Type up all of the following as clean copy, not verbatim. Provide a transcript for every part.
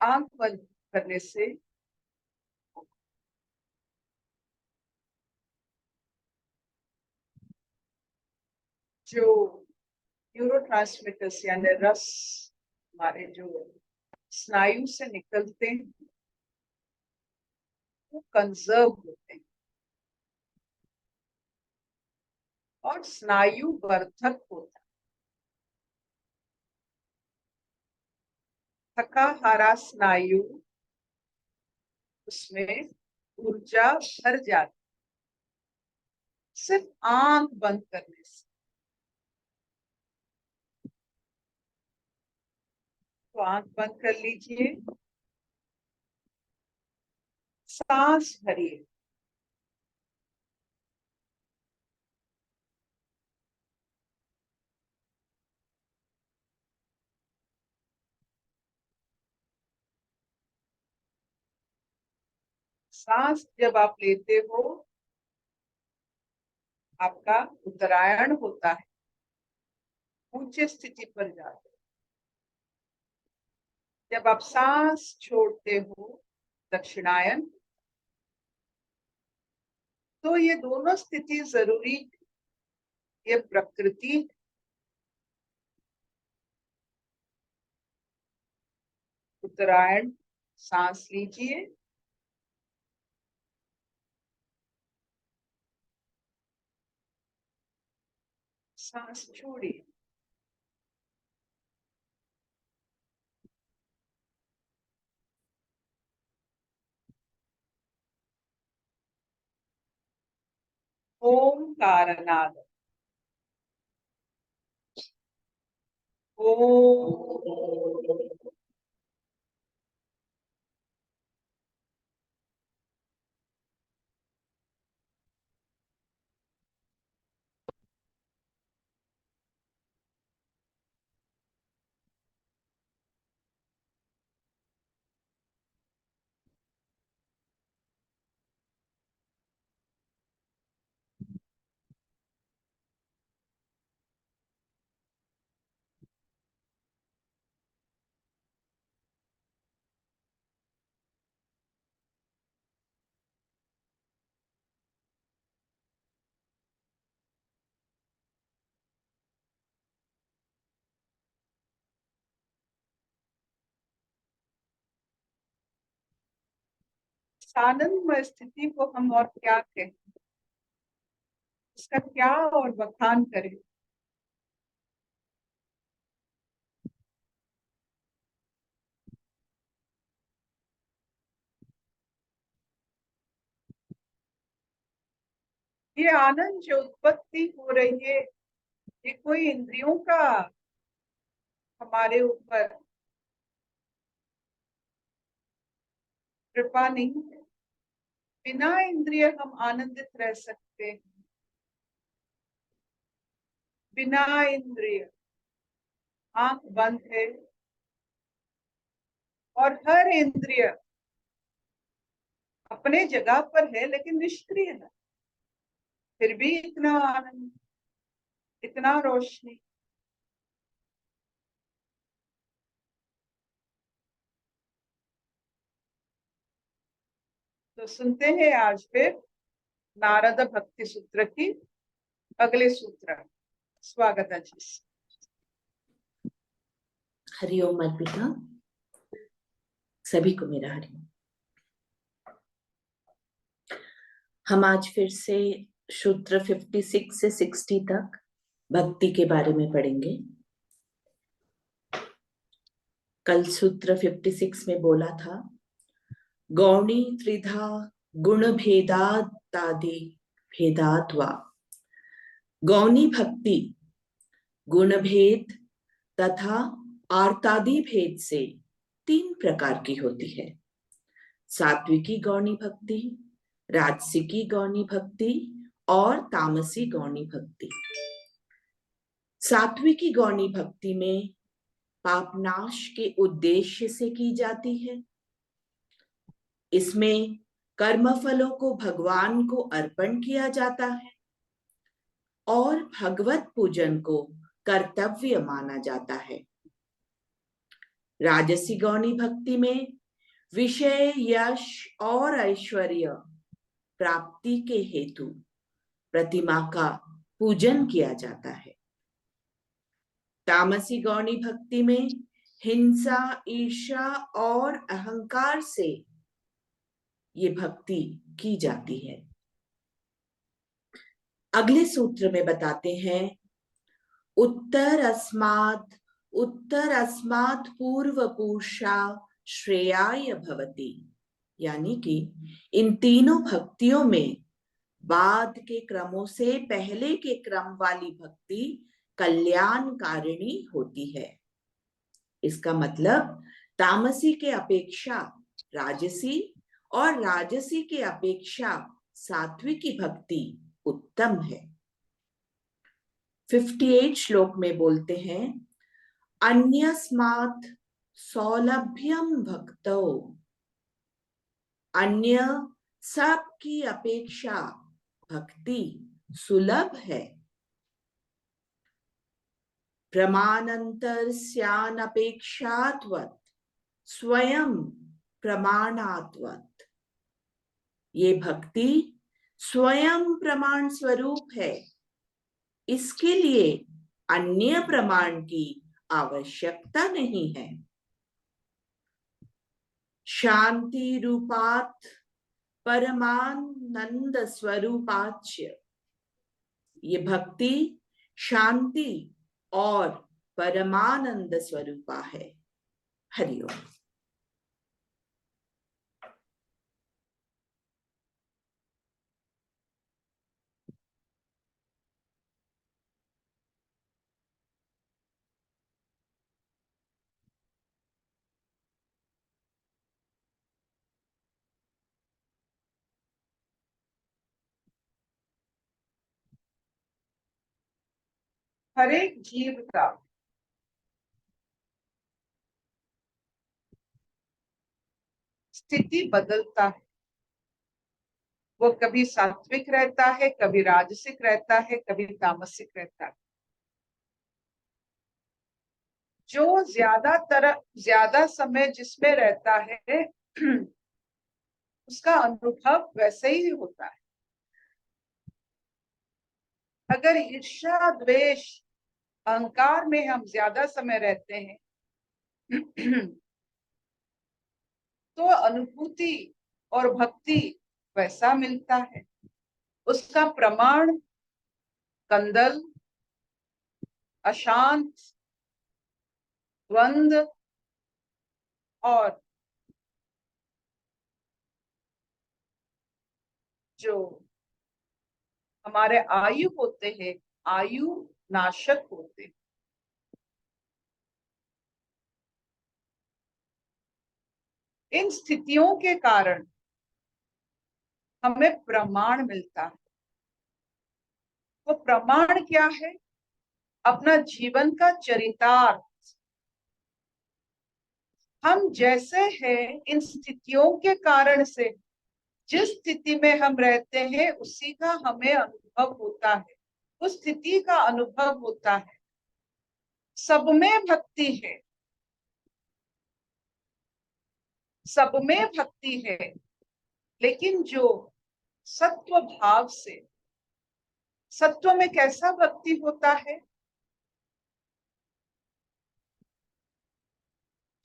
आंख बंद करने से जो न्यूरोट्रांसमीटर्स यानी रस हमारे जो स्नायु से निकलते हैं वो कंजर्व होते हैं और स्नायु वर्धक होता है। थका हारा स्नायु, उसमें ऊर्जा भर जाती सिर्फ आंख बंद करने से। तो आंख बंद कर लीजिए, सांस भरिए। सांस जब आप लेते हो आपका उत्तरायण होता है, ऊंचे स्थिति पर जाते हो। जब आप सांस छोड़ते हो दक्षिणायन। तो ये दोनों स्थिति जरूरी, ये प्रकृति। उत्तरायण सांस लीजिए, सांस छोड़िए। ओमकारनाद। ओम। आनंदमय स्थिति को हम और क्या कहें, इसका क्या और बखान करें। ये आनंद जो उत्पत्ति हो रही है, ये कोई इंद्रियों का हमारे ऊपर कृपा नहीं है। बिना इंद्रिय हम आनंदित रह सकते हैं। बिना इंद्रिय, आंख बंद है और हर इंद्रिय अपने जगह पर है लेकिन निष्क्रिय है, फिर भी इतना आनंद, इतना रोशनी। तो सुनते हैं आज फिर नारद भक्ति सूत्र की अगले सूत्र। स्वागत है जी। हरिओम अर्पिता, सभी को मेरा हरिओम। हम आज फिर से सूत्र 56 से 60 तक भक्ति के बारे में पढ़ेंगे। कल सूत्र 56 में बोला था, गौणी त्रिधा गुण भेदातादि भेदात्वा। गौणी भक्ति गुण भेद तथा आर्तादि भेद से 3 प्रकार की होती है। सात्विकी गौणी भक्ति, राजसिकी गौणी भक्ति और तामसी गौणी भक्ति। सात्विकी गौणी भक्ति में पापनाश के उद्देश्य से की जाती है। इसमें कर्मफलों को भगवान को अर्पण किया जाता है और भगवत पूजन को कर्तव्य माना जाता है। राजसी गौणी भक्ति में विषय, यश और ऐश्वर्य प्राप्ति के हेतु प्रतिमा का पूजन किया जाता है। तामसी गौणी भक्ति में हिंसा, ईर्ष्या और अहंकार से ये भक्ति की जाती है। अगले सूत्र में बताते हैं, उत्तर अस्मात् पूर्व पुरुषा श्रेयाय भवति, यानी कि इन तीनों भक्तियों में बाद के क्रमों से पहले के क्रम वाली भक्ति कल्याणकारिणी होती है। इसका मतलब तामसी के अपेक्षा राजसी और राजसी के अपेक्षा सात्विकी भक्ति उत्तम है। 58 श्लोक में बोलते हैं, अन्यस्मात् सौलभ्यम भक्तो, अन्य सबकी अपेक्षा भक्ति सुलभ है। प्रमाणांतर अपेक्षात्वत स्वयं प्रमाणात्वत, ये भक्ति स्वयं प्रमाण स्वरूप है, इसके लिए अन्य प्रमाण की आवश्यकता नहीं है। शांति रूपात् परमानंद स्वरूपाच्य, ये भक्ति शांति और परमानंद स्वरूपा है। हरिओम। हर एक जीव का स्थिति बदलता है। वो कभी सात्विक रहता है, कभी राजसिक रहता है, कभी तामसिक रहता है। जो ज्यादा समय जिसमें रहता है उसका अनुभव वैसे ही होता है। अगर ईर्ष्या, द्वेष, अहंकार में हम ज्यादा समय रहते हैं तो अनुभूति और भक्ति वैसा मिलता है। उसका प्रमाण कंदल, अशांत, द्वंद्व और जो हमारे आयु होते हैं, आयु नाशक होते हैं। इन स्थितियों के कारण हमें प्रमाण मिलता है। वो प्रमाण क्या है? अपना जीवन का चरितार्थ। हम जैसे हैं, इन स्थितियों के कारण से जिस स्थिति में हम रहते हैं उसी का हमें अनुभव होता है, उस स्थिति का अनुभव होता है। सब में भक्ति है, सब में भक्ति है, लेकिन जो सत्व भाव से, सत्व में कैसा भक्ति होता है?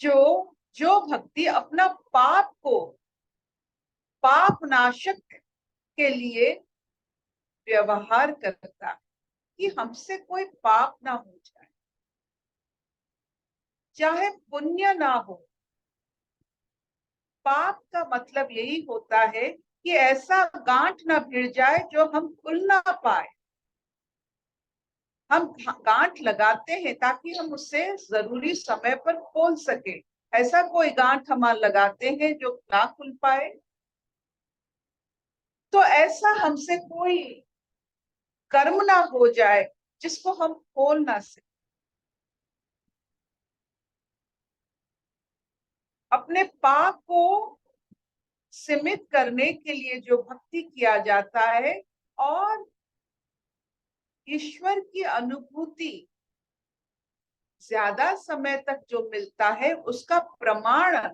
जो भक्ति अपना पाप को पाप नाशक के लिए व्यवहार करता है कि हमसे कोई पाप ना हो जाए, चाहे पुण्य ना हो। पाप का मतलब यही होता है कि ऐसा गांठ ना भिड़ जाए जो हम खुल ना पाए। हम गांठ लगाते हैं ताकि हम उससे जरूरी समय पर खोल सके। ऐसा कोई गांठ हम लगाते हैं जो ना खुल पाए? तो ऐसा हमसे कोई कर्म ना हो जाए जिसको हम खोल ना सके। अपने पाप को सीमित करने के लिए जो भक्ति किया जाता है और ईश्वर की अनुभूति ज्यादा समय तक जो मिलता है उसका प्रमाण,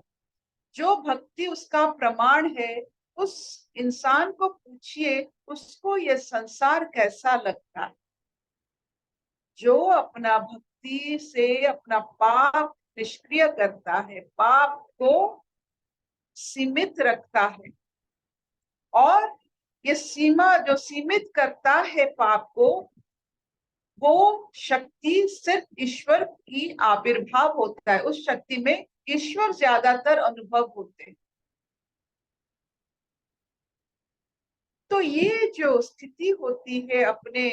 जो भक्ति उसका प्रमाण है, उस इंसान को पूछिए उसको ये संसार कैसा लगता है। जो अपना भक्ति से अपना पाप निष्क्रिय करता है, पाप को सीमित रखता है, और ये सीमा जो सीमित करता है पाप को, वो शक्ति सिर्फ ईश्वर की आविर्भाव होता है। उस शक्ति में ईश्वर ज्यादातर अनुभव होते हैं। तो ये जो स्थिति होती है अपने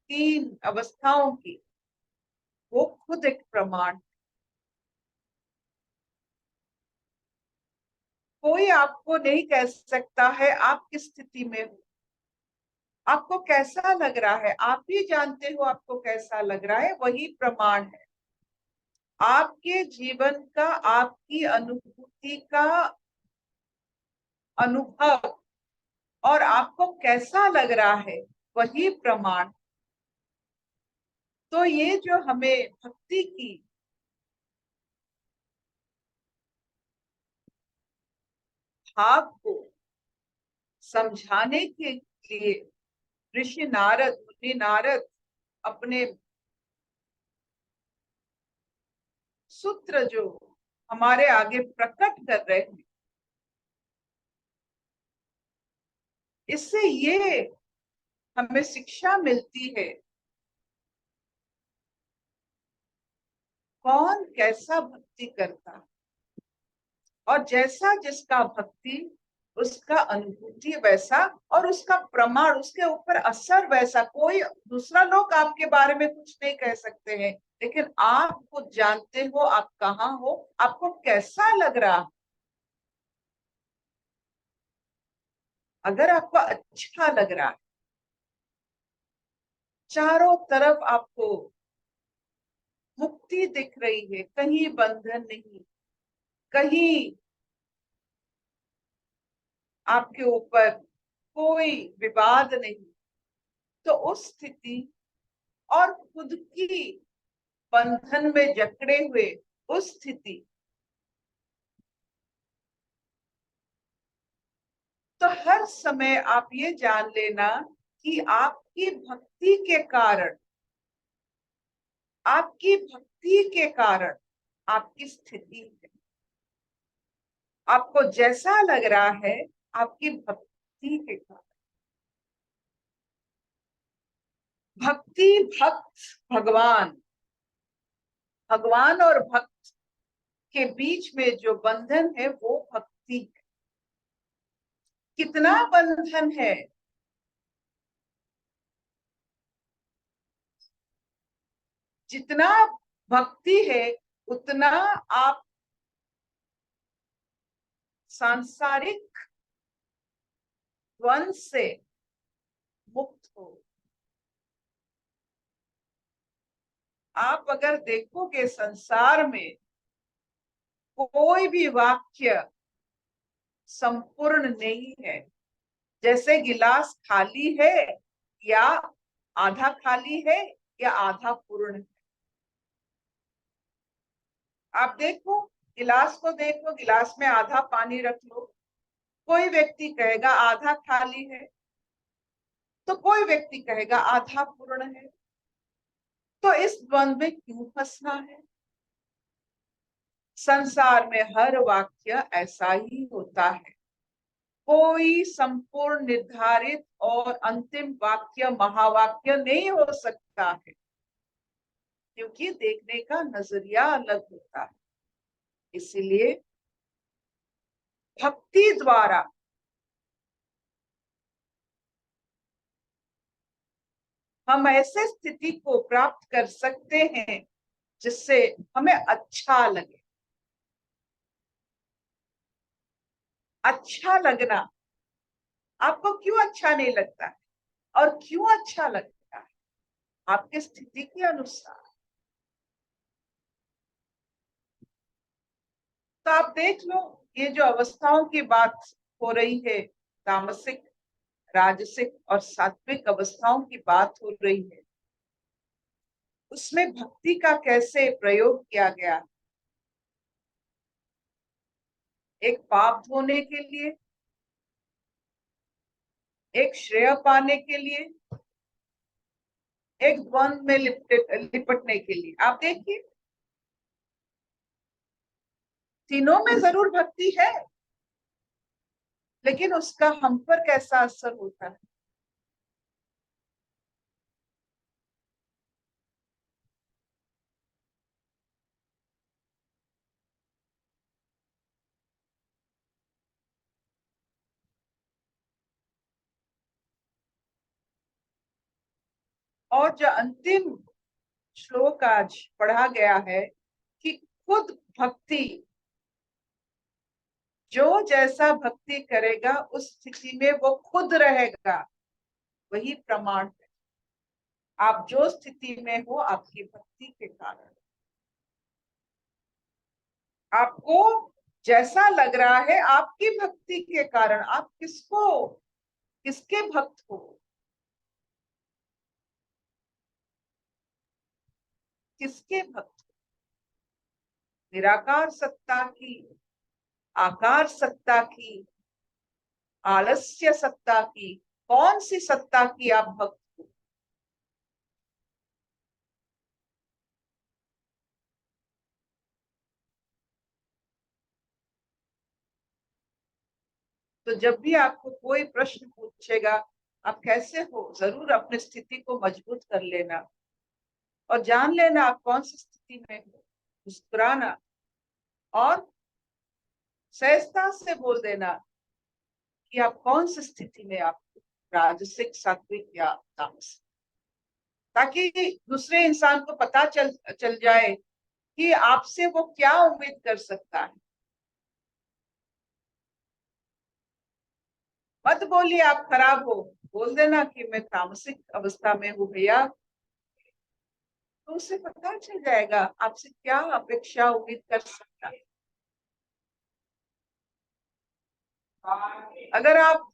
3 अवस्थाओं की, वो खुद एक प्रमाण। कोई आपको नहीं कह सकता है आप किस स्थिति में हो, आपको कैसा लग रहा है, आप ही जानते हो आपको कैसा लग रहा है, वही प्रमाण है। आपके जीवन का, आपकी अनुभूति का अनुभव और आपको कैसा लग रहा है, वही प्रमाण। तो ये जो हमें भक्ति की भाव को समझाने के लिए ऋषि नारद, मुनि नारद अपने सूत्र जो हमारे आगे प्रकट कर रहे हैं, इससे ये हमें शिक्षा मिलती है कौन कैसा भक्ति करता है, और जैसा जिसका भक्ति, उसका अनुभूति वैसा, और उसका प्रमाण, उसके ऊपर असर वैसा। कोई दूसरा लोग आपके बारे में कुछ नहीं कह सकते हैं, लेकिन आप खुद जानते हो आप कहाँ हो, आपको कैसा लग रहा। अगर आपको अच्छा लग रहा है, चारों तरफ आपको मुक्ति दिख रही है, कहीं बंधन नहीं, कहीं आपके ऊपर कोई विवाद नहीं, तो उस स्थिति और खुद की बंधन में जकड़े हुए उस स्थिति, तो हर समय आप ये जान लेना कि आपकी भक्ति के कारण, आपकी भक्ति के कारण आपकी स्थिति है। आपको जैसा लग रहा है आपकी भक्ति के कारण। भक्ति, भक्त, भगवान, भगवान और भक्त के बीच में जो बंधन है वो भक्ति है। कितना बंधन है, जितना भक्ति है उतना आप सांसारिक द्वंद से मुक्त हो। आप अगर देखोगे संसार में कोई भी वाक्य संपूर्ण नहीं है। जैसे गिलास खाली है या आधा खाली है या आधा पूर्ण है। आप देखो, गिलास को देखो, गिलास में आधा पानी रख लो, कोई व्यक्ति कहेगा आधा खाली है, तो कोई व्यक्ति कहेगा आधा पूर्ण है। तो इस द्वंद में क्यों फंसना है? संसार में हर वाक्य ऐसा ही होता है। कोई संपूर्ण, निर्धारित और अंतिम वाक्य, महावाक्य नहीं हो सकता है, क्योंकि देखने का नजरिया अलग होता है। इसीलिए भक्ति द्वारा हम ऐसे स्थिति को प्राप्त कर सकते हैं जिससे हमें अच्छा लगे। अच्छा लगना, आपको क्यों अच्छा नहीं लगता है और क्यों अच्छा लगता है? आपकी स्थिति के अनुसार। तो आप देख लो, ये जो अवस्थाओं की बात हो रही है, तामसिक, राजसिक और सात्विक अवस्थाओं की बात हो रही है, उसमें भक्ति का कैसे प्रयोग किया गया। एक पाप धोने के लिए, एक श्रेय पाने के लिए, एक द्वंद में लिपटने के लिए। आप देखिए, तीनों में जरूर भक्ति है, लेकिन उसका हम पर कैसा असर होता है। और जो अंतिम श्लोक आज पढ़ा गया है कि खुद भक्ति, जो जैसा भक्ति करेगा उस स्थिति में वो खुद रहेगा, वही प्रमाण है। आप जो स्थिति में हो आपकी भक्ति के कारण, आपको जैसा लग रहा है आपकी भक्ति के कारण। आप किसके भक्त हो, किसके भक्त? निराकार सत्ता की, आकार सत्ता की, आलस्य सत्ता की, कौन सी सत्ता की आप भक्त हो? तो जब भी आपको कोई प्रश्न पूछेगा आप कैसे हो, जरूर अपनी स्थिति को मजबूत कर लेना और जान लेना आप कौन सी स्थिति में हो। मुस्कुराना और सहजता से बोल देना कि आप कौन सी स्थिति में, आप राजसिक, सात्विक या तामसिक, ताकि दूसरे इंसान को पता चल जाए कि आपसे वो क्या उम्मीद कर सकता है। मत बोलिए आप खराब हो, बोल देना कि मैं तामसिक अवस्था में हूँ भैया, तो उसे पता चल जाएगा आपसे क्या अपेक्षा उम्मीद कर सकता है। अगर आप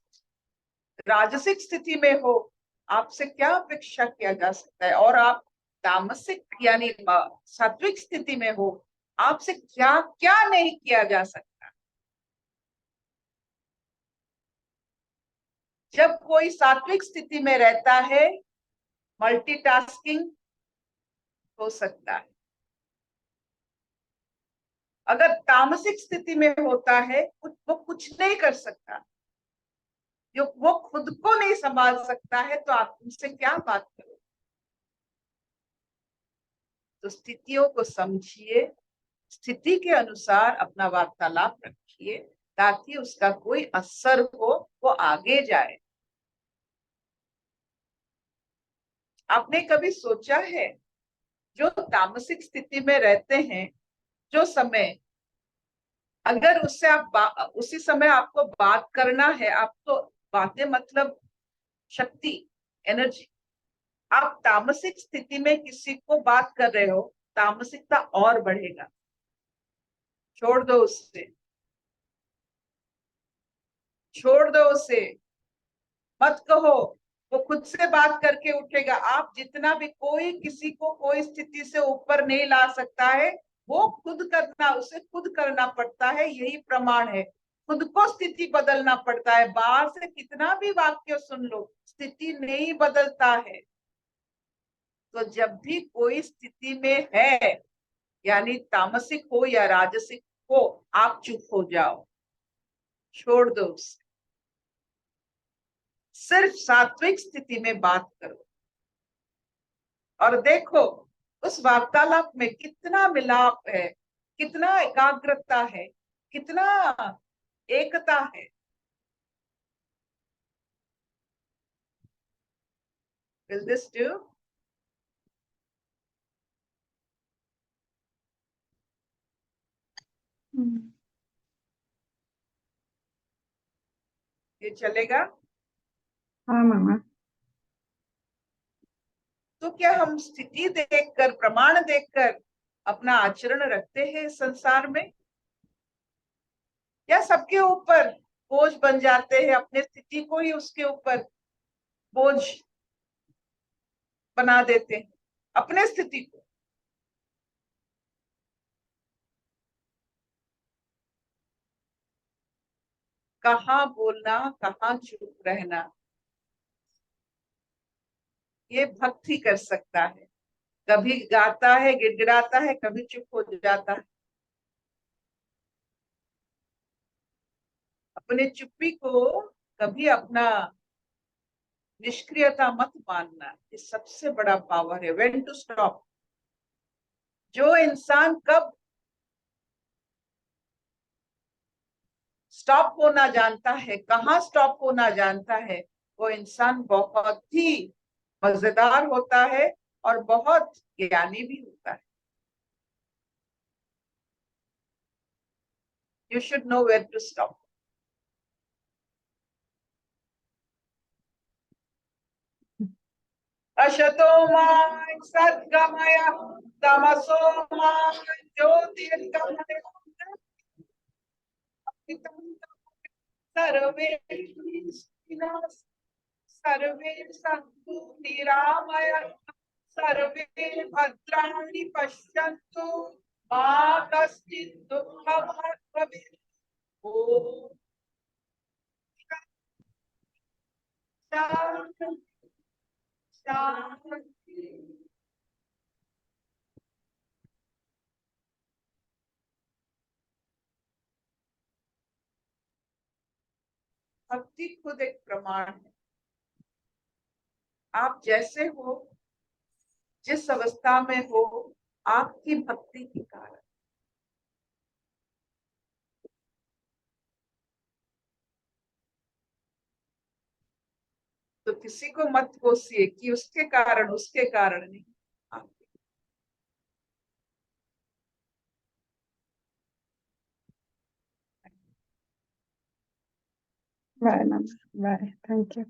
राजसिक स्थिति में हो, आपसे क्या अपेक्षा किया जा सकता है, और आप तामसिक यानी सात्विक स्थिति में हो, आपसे क्या क्या नहीं किया जा सकता। जब कोई सात्विक स्थिति में रहता है, मल्टीटास्किंग हो सकता है। अगर तामसिक स्थिति में होता है, वो कुछ नहीं कर सकता, जो वो खुद को नहीं संभाल सकता है, तो आप उनसे क्या बात करो। तो स्थितियों को समझिए, स्थिति के अनुसार अपना वार्तालाप रखिए, ताकि उसका कोई असर हो, वो आगे जाए। आपने कभी सोचा है, जो तामसिक स्थिति में रहते हैं, जो समय, अगर उससे आप उसी समय आपको बात करना है, आप तो बातें मतलब शक्ति, एनर्जी, आप तामसिक स्थिति में किसी को बात कर रहे हो, तामसिकता और बढ़ेगा। छोड़ दो उससे, छोड़ दो उसे, मत कहो। वो खुद से बात करके उठेगा। आप जितना भी, कोई किसी को कोई स्थिति से ऊपर नहीं ला सकता है, वो खुद करना, उसे खुद करना पड़ता है, यही प्रमाण है। खुद को स्थिति बदलना पड़ता है। बाहर से कितना भी वाक्य सुन लो, स्थिति नहीं बदलता है। तो जब भी कोई स्थिति में है, यानी तामसिक हो या राजसिक हो, आप चुप हो जाओ, छोड़ दो उसे, सिर्फ सात्विक स्थिति में बात करो। और देखो उस वार्तालाप में कितना मिलाप है, कितना एकाग्रता है, कितना एकता है। Will this do? ये चलेगा? हाँ मामा। तो क्या हम स्थिति देखकर, प्रमाण देखकर अपना आचरण रखते हैं इस संसार में, या सबके ऊपर बोझ बन जाते हैं, अपने स्थिति को ही उसके ऊपर बोझ बना देते हैं? अपने स्थिति को। कहाँ बोलना, कहाँ चुप रहना, ये भक्त ही कर सकता है। कभी गाता है, गिड़गिड़ाता है, कभी चुप हो जाता है। अपने चुप्पी को कभी अपना निष्क्रियता मत मानना, ये सबसे बड़ा पावर है। When to stop. जो इंसान कब स्टॉप होना जानता है, कहाँ स्टॉप होना जानता है, वो इंसान बहुत ही मजेदार होता है और बहुत ज्ञानी भी होता है। You should know where to stop. अशतो मा सद्गमय तमसो मा ज्योतिर्गमय सर्वे सर्वे सन्तु निरामय सर्वे भद्राणि पश्यन्तु मा कश्चित् दुःखभाग् भवेत्। ओम शांति शांति। भक्ति खुद एक प्रमाण है। आप जैसे हो, जिस अवस्था में हो, आपकी भक्ति के कारण। तो किसी को मत कोसिए कि उसके कारण नहीं। Bye ma'am, bye, thank you.